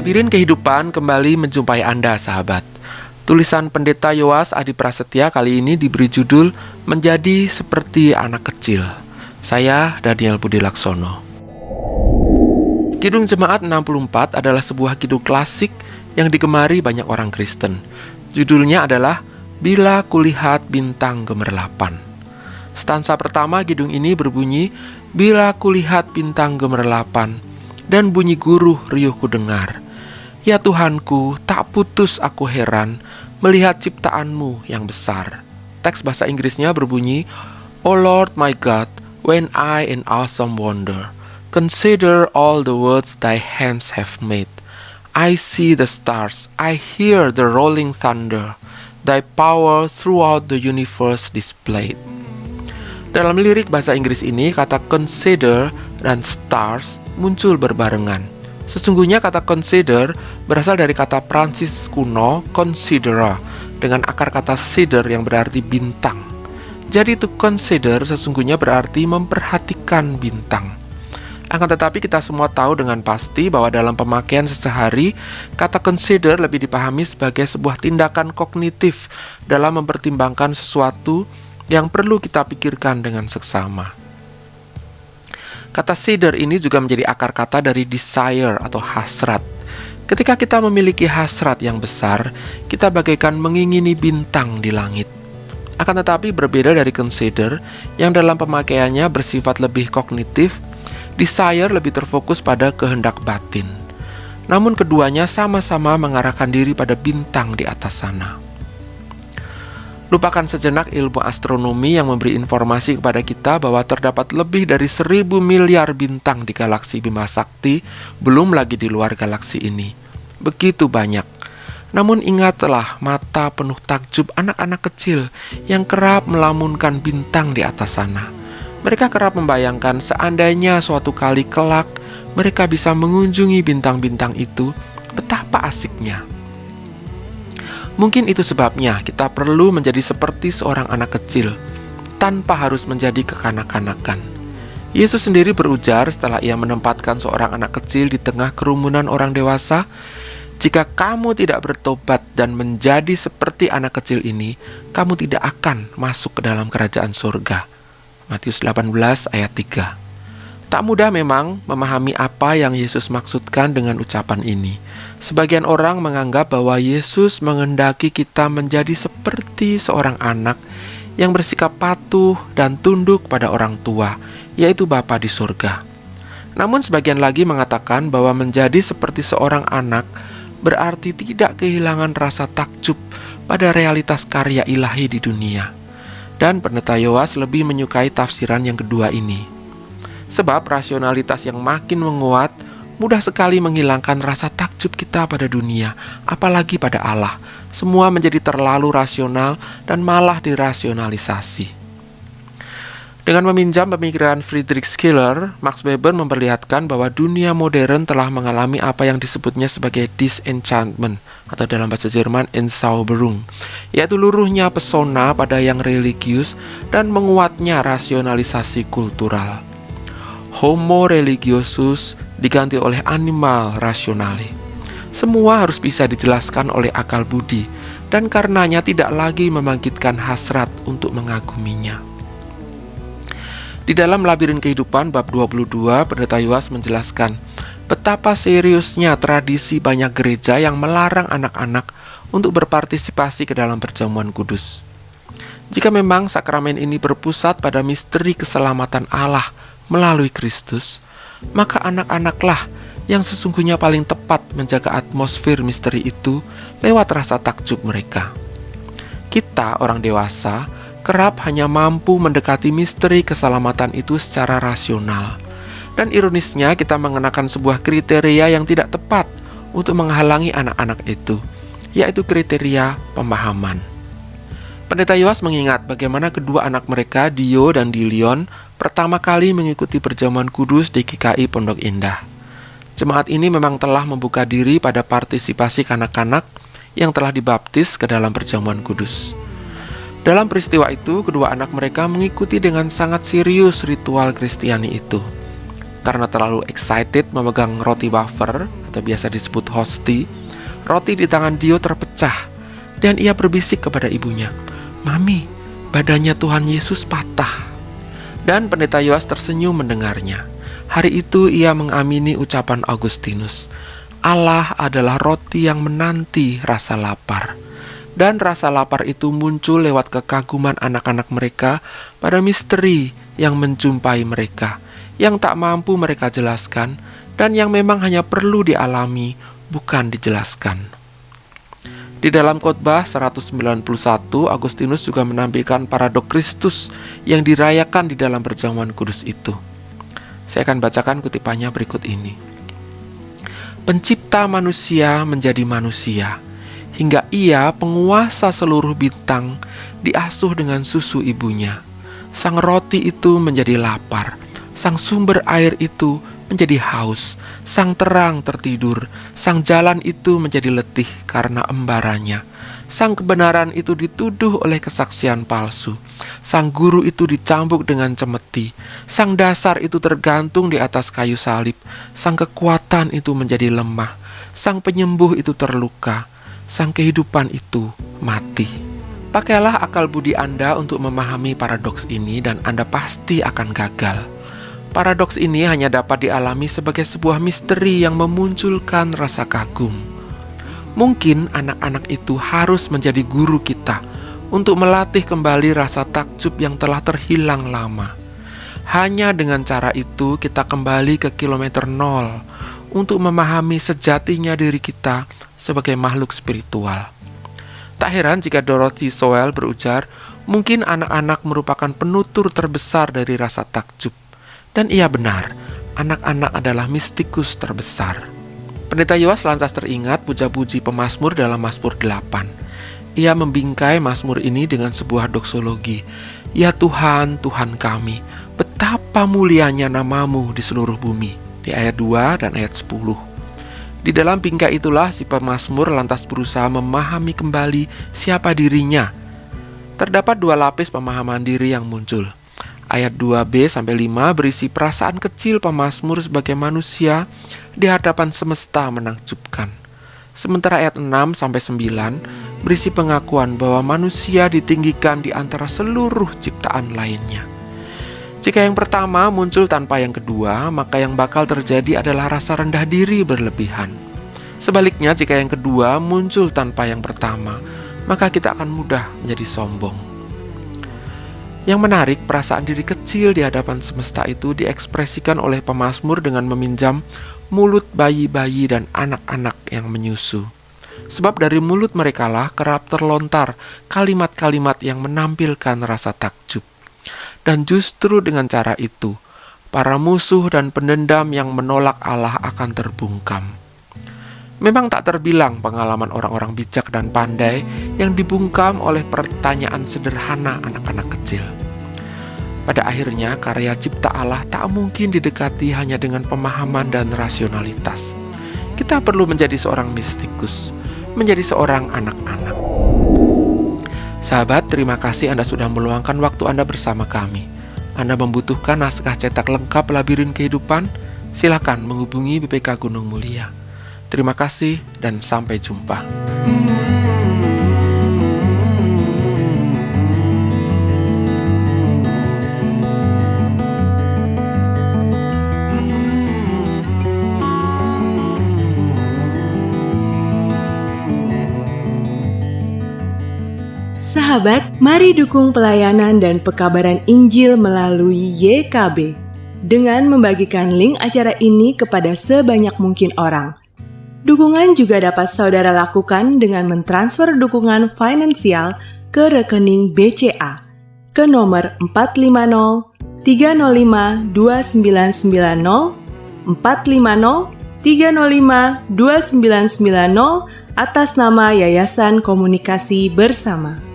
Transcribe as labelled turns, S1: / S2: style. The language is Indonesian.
S1: Labirin Kehidupan kembali menjumpai Anda, sahabat. Tulisan Pendeta Yoas Adi Prasetya kali ini diberi judul Menjadi Seperti Anak Kecil. Saya Daniel Budi Laksono. Kidung Jemaat 64 adalah sebuah kidung klasik yang digemari banyak orang Kristen. Judulnya adalah Bila Kulihat Bintang Gemerlapan. Stansa pertama kidung ini berbunyi, Bila kulihat bintang gemerlapan, dan bunyi guruh riuh ku dengar. Ya Tuhanku, tak putus aku heran melihat ciptaanmu yang besar. Teks bahasa Inggrisnya berbunyi, O Lord my God, when I in awesome wonder consider all the worlds thy hands have made. I see the stars, I hear the rolling thunder, thy power throughout the universe displayed. Dalam lirik bahasa Inggris ini, kata consider dan stars muncul berbarengan. Sesungguhnya kata consider berasal dari kata Prancis kuno considera dengan akar kata sider yang berarti bintang. Jadi to consider sesungguhnya berarti memperhatikan bintang. Akan tetapi kita semua tahu dengan pasti bahwa dalam pemakaian sehari-hari, kata consider lebih dipahami sebagai sebuah tindakan kognitif dalam mempertimbangkan sesuatu yang perlu kita pikirkan dengan seksama. Kata sider ini juga menjadi akar kata dari desire atau hasrat. Ketika kita memiliki hasrat yang besar, kita bagaikan mengingini bintang di langit. Akan tetapi berbeda dari consider yang dalam pemakaiannya bersifat lebih kognitif, desire lebih terfokus pada kehendak batin. Namun keduanya sama-sama mengarahkan diri pada bintang di atas sana. Lupakan sejenak ilmu astronomi yang memberi informasi kepada kita bahwa terdapat lebih dari 1.000 miliar bintang di galaksi Bima Sakti, belum lagi di luar galaksi ini. Begitu banyak. Namun ingatlah mata penuh takjub anak-anak kecil yang kerap melamunkan bintang di atas sana. Mereka kerap membayangkan seandainya suatu kali kelak mereka bisa mengunjungi bintang-bintang itu, betapa asiknya. Mungkin itu sebabnya kita perlu menjadi seperti seorang anak kecil, tanpa harus menjadi kekanak-kanakan. Yesus sendiri berujar setelah ia menempatkan seorang anak kecil di tengah kerumunan orang dewasa, jika kamu tidak bertobat dan menjadi seperti anak kecil ini, kamu tidak akan masuk ke dalam kerajaan surga. Matius 18 ayat 3. Tak mudah memang memahami apa yang Yesus maksudkan dengan ucapan ini. Sebagian orang menganggap bahwa Yesus menghendaki kita menjadi seperti seorang anak yang bersikap patuh dan tunduk pada orang tua, yaitu Bapa di surga. Namun sebagian lagi mengatakan bahwa menjadi seperti seorang anak berarti tidak kehilangan rasa takjub pada realitas karya ilahi di dunia. Dan Pendeta Yoas lebih menyukai tafsiran yang kedua ini. Sebab rasionalitas yang makin menguat mudah sekali menghilangkan rasa takjub kita pada dunia, apalagi pada Allah. Semua menjadi terlalu rasional dan malah dirasionalisasi. Dengan meminjam pemikiran Friedrich Schiller, Max Weber memperlihatkan bahwa dunia modern telah mengalami apa yang disebutnya sebagai disenchantment, atau dalam bahasa Jerman Entzauberung, yaitu luruhnya pesona pada yang religius dan menguatnya rasionalisasi kultural. Homo religiosus diganti oleh animal rationale. Semua harus bisa dijelaskan oleh akal budi, dan karenanya tidak lagi membangkitkan hasrat untuk mengaguminya. Di dalam Labirin Kehidupan bab 22, Pendeta Yoas menjelaskan betapa seriusnya tradisi banyak gereja yang melarang anak-anak untuk berpartisipasi ke dalam perjamuan kudus. Jika memang sakramen ini berpusat pada misteri keselamatan Allah melalui Kristus, maka anak-anaklah yang sesungguhnya paling tepat menjaga atmosfer misteri itu lewat rasa takjub mereka. Kita, orang dewasa, kerap hanya mampu mendekati misteri keselamatan itu secara rasional. Dan ironisnya kita mengenakan sebuah kriteria yang tidak tepat untuk menghalangi anak-anak itu, yaitu kriteria pemahaman. Pendeta Yoas mengingat bagaimana kedua anak mereka, Dio dan Dilion, pertama kali mengikuti perjamuan kudus di GKI Pondok Indah. Jemaat ini memang telah membuka diri pada partisipasi kanak-kanak yang telah dibaptis ke dalam perjamuan kudus. Dalam peristiwa itu, kedua anak mereka mengikuti dengan sangat serius ritual Kristiani itu. Karena terlalu excited memegang roti wafer atau biasa disebut hosti, roti di tangan Dio terpecah dan ia berbisik kepada ibunya, "Mami, badannya Tuhan Yesus patah." Dan pendeta Yoas tersenyum mendengarnya. Hari itu ia mengamini ucapan Augustinus, Allah adalah roti yang menanti rasa lapar. Dan rasa lapar itu muncul lewat kekaguman anak-anak mereka pada misteri yang menjumpai mereka, yang tak mampu mereka jelaskan, dan yang memang hanya perlu dialami, bukan dijelaskan. Di dalam khotbah 191, Agustinus juga menampilkan paradok Kristus yang dirayakan di dalam perjamuan kudus itu. Saya akan bacakan kutipannya berikut ini. Pencipta manusia menjadi manusia, hingga ia penguasa seluruh bintang diasuh dengan susu ibunya. Sang roti itu menjadi lapar, sang sumber air itu menjadi haus, sang terang tertidur, sang jalan itu menjadi letih karena embarannya. Sang kebenaran itu dituduh oleh kesaksian palsu, sang guru itu dicambuk dengan cemeti, sang dasar itu tergantung di atas kayu salib, sang kekuatan itu menjadi lemah, sang penyembuh itu terluka, sang kehidupan itu mati. Pakailah akal budi Anda untuk memahami paradoks ini dan Anda pasti akan gagal. Paradoks ini hanya dapat dialami sebagai sebuah misteri yang memunculkan rasa kagum. Mungkin anak-anak itu harus menjadi guru kita untuk melatih kembali rasa takjub yang telah terhilang lama. Hanya dengan cara itu kita kembali ke kilometer 0 untuk memahami sejatinya diri kita sebagai makhluk spiritual. Tak heran jika Dorothy Sowell berujar, mungkin anak-anak merupakan penutur terbesar dari rasa takjub. Dan ia benar, anak-anak adalah mistikus terbesar. Pendeta Yoas lantas teringat puja-puji pemazmur dalam Mazmur 8. Ia membingkai mazmur ini dengan sebuah doksologi. Ya Tuhan, Tuhan kami, betapa mulianya namamu di seluruh bumi. Di ayat 2 dan ayat 10. Di dalam bingkai itulah si pemazmur lantas berusaha memahami kembali siapa dirinya. Terdapat dua lapis pemahaman diri yang muncul. Ayat 2b sampai 5 berisi perasaan kecil pemazmur sebagai manusia di hadapan semesta menakjubkan. Sementara ayat 6 sampai 9 berisi pengakuan bahwa manusia ditinggikan di antara seluruh ciptaan lainnya. Jika yang pertama muncul tanpa yang kedua, maka yang bakal terjadi adalah rasa rendah diri berlebihan. Sebaliknya, jika yang kedua muncul tanpa yang pertama, maka kita akan mudah menjadi sombong. Yang menarik, perasaan diri kecil di hadapan semesta itu diekspresikan oleh pemazmur dengan meminjam mulut bayi-bayi dan anak-anak yang menyusu. Sebab dari mulut merekalah kerap terlontar kalimat-kalimat yang menampilkan rasa takjub. Dan justru dengan cara itu, para musuh dan pendendam yang menolak Allah akan terbungkam. Memang tak terbilang pengalaman orang-orang bijak dan pandai yang dibungkam oleh pertanyaan sederhana anak-anak kecil. Pada akhirnya, karya cipta Allah tak mungkin didekati hanya dengan pemahaman dan rasionalitas. Kita perlu menjadi seorang mistikus, menjadi seorang anak-anak. Sahabat, terima kasih Anda sudah meluangkan waktu Anda bersama kami. Anda membutuhkan naskah cetak lengkap Labirin Kehidupan? Silakan menghubungi BPK Gunung Mulia. Terima kasih dan sampai jumpa.
S2: Sahabat, mari dukung pelayanan dan pekabaran Injil melalui YKB dengan membagikan link acara ini kepada sebanyak mungkin orang. Dukungan juga dapat saudara lakukan dengan mentransfer dukungan finansial ke rekening BCA ke nomor 450 305 2990 450 305 2990 atas nama Yayasan Komunikasi Bersama.